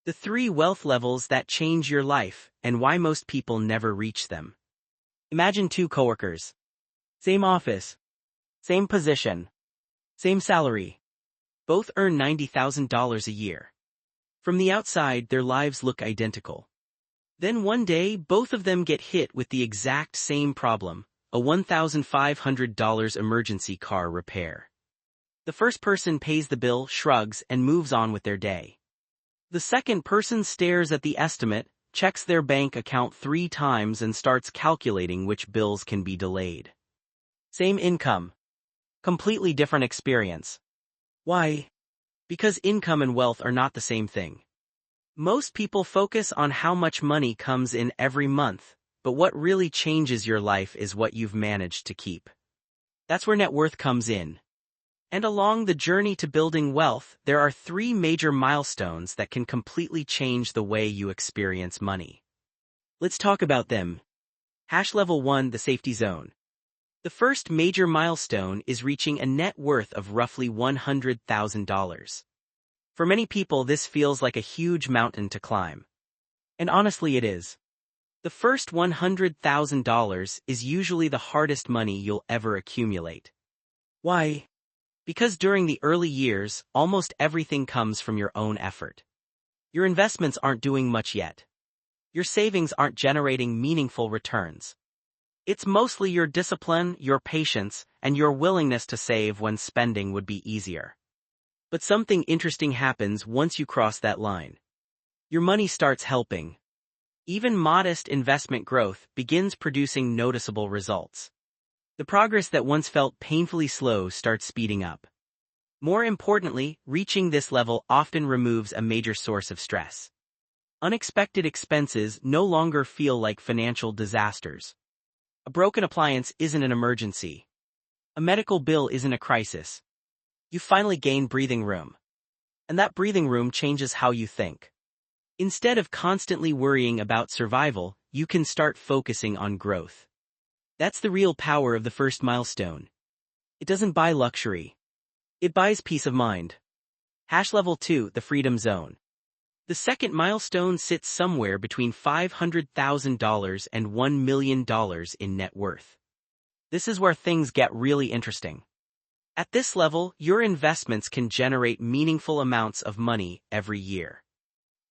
The 3 wealth levels that change your life, and why most people never reach them. Imagine 2 coworkers. Same office. Same position. Same salary. Both earn $90,000 a year. From the outside, their lives look identical. Then one day, both of them get hit with the exact same problem, a $1,500 emergency car repair. The first person pays the bill, shrugs, and moves on with their day. The second person stares at the estimate, checks their bank account 3 times and starts calculating which bills can be delayed. Same income. Completely different experience. Why? Because income and wealth are not the same thing. Most people focus on how much money comes in every month, but what really changes your life is what you've managed to keep. That's where net worth comes in. And along the journey to building wealth, there are 3 major milestones that can completely change the way you experience money. Let's talk about them. Level 1, the safety zone. The first major milestone is reaching a net worth of roughly $100,000. For many people, this feels like a huge mountain to climb. And honestly, it is. The first $100,000 is usually the hardest money you'll ever accumulate. Why? Because during the early years, almost everything comes from your own effort. Your investments aren't doing much yet. Your savings aren't generating meaningful returns. It's mostly your discipline, your patience, and your willingness to save when spending would be easier. But something interesting happens once you cross that line. Your money starts helping. Even modest investment growth begins producing noticeable results. The progress that once felt painfully slow starts speeding up. More importantly, reaching this level often removes a major source of stress. Unexpected expenses no longer feel like financial disasters. A broken appliance isn't an emergency. A medical bill isn't a crisis. You finally gain breathing room. And that breathing room changes how you think. Instead of constantly worrying about survival, you can start focusing on growth. That's the real power of the first milestone. It doesn't buy luxury. It buys peace of mind. Level 2, the freedom zone. The second milestone sits somewhere between $500,000 and $1 million in net worth. This is where things get really interesting. At this level, your investments can generate meaningful amounts of money every year.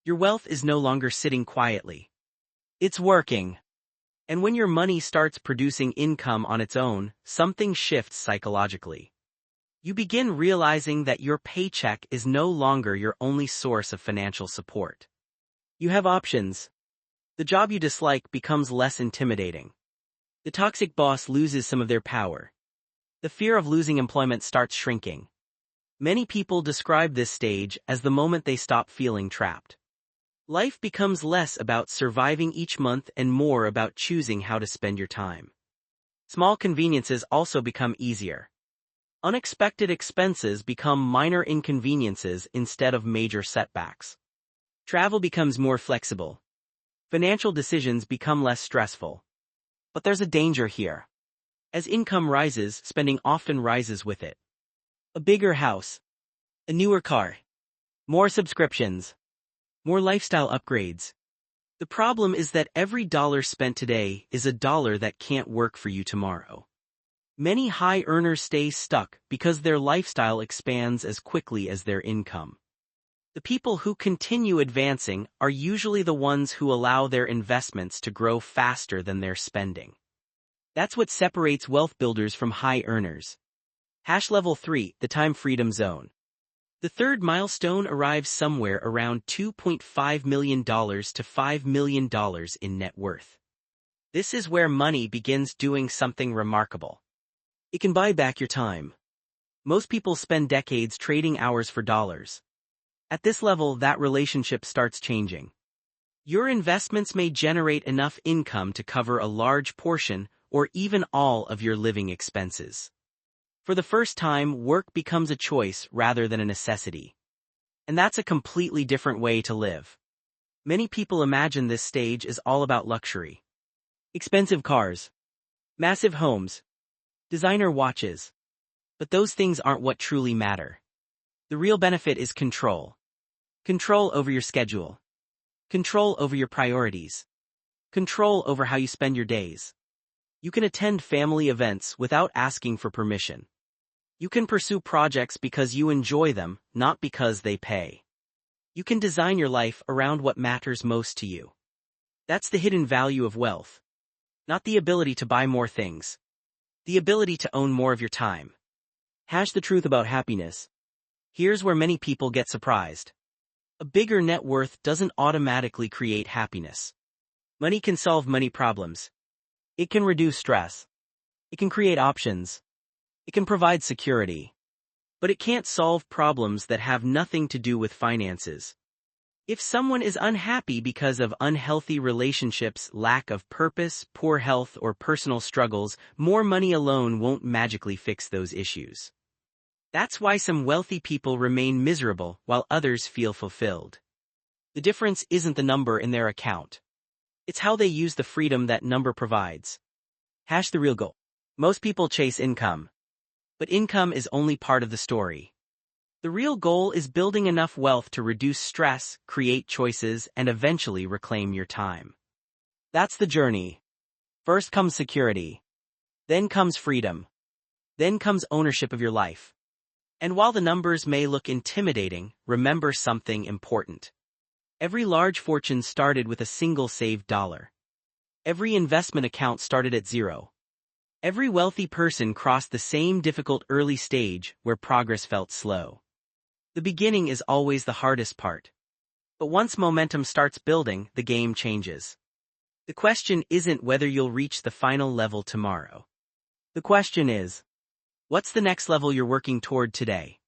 Your wealth is no longer sitting quietly. It's working. And when your money starts producing income on its own, something shifts psychologically. You begin realizing that your paycheck is no longer your only source of financial support. You have options. The job you dislike becomes less intimidating. The toxic boss loses some of their power. The fear of losing employment starts shrinking. Many people describe this stage as the moment they stop feeling trapped. Life becomes less about surviving each month and more about choosing how to spend your time. Small conveniences also become easier. Unexpected expenses become minor inconveniences instead of major setbacks. Travel becomes more flexible. Financial decisions become less stressful. But there's a danger here. As income rises, spending often rises with it. A bigger house. A newer car. More subscriptions. More lifestyle upgrades. The problem is that every dollar spent today is a dollar that can't work for you tomorrow. Many high earners stay stuck because their lifestyle expands as quickly as their income. The people who continue advancing are usually the ones who allow their investments to grow faster than their spending. That's what separates wealth builders from high earners. Level 3, the time freedom zone. The third milestone arrives somewhere around $2.5 million to $5 million in net worth. This is where money begins doing something remarkable. It can buy back your time. Most people spend decades trading hours for dollars. At this level, that relationship starts changing. Your investments may generate enough income to cover a large portion or even all of your living expenses. For the first time, work becomes a choice rather than a necessity. And that's a completely different way to live. Many people imagine this stage is all about luxury. Expensive cars. Massive homes. Designer watches. But those things aren't what truly matter. The real benefit is control. Control over your schedule. Control over your priorities. Control over how you spend your days. You can attend family events without asking for permission. You can pursue projects because you enjoy them, not because they pay. You can design your life around what matters most to you. That's the hidden value of wealth. Not the ability to buy more things. The ability to own more of your time. Hash the truth about happiness. Here's where many people get surprised. A bigger net worth doesn't automatically create happiness. Money can solve money problems. It can reduce stress. It can create options. It can provide security. But it can't solve problems that have nothing to do with finances. If someone is unhappy because of unhealthy relationships, lack of purpose, poor health, or personal struggles, more money alone won't magically fix those issues. That's why some wealthy people remain miserable while others feel fulfilled. The difference isn't the number in their account. It's how they use the freedom that number provides. Hash the real goal. Most people chase income. But income is only part of the story. The real goal is building enough wealth to reduce stress, create choices, and eventually reclaim your time. That's the journey. First comes security. Then comes freedom. Then comes ownership of your life. And while the numbers may look intimidating, remember something important. Every large fortune started with a single saved dollar. Every investment account started at zero. Every wealthy person crossed the same difficult early stage where progress felt slow. The beginning is always the hardest part. But once momentum starts building, the game changes. The question isn't whether you'll reach the final level tomorrow. The question is, what's the next level you're working toward today?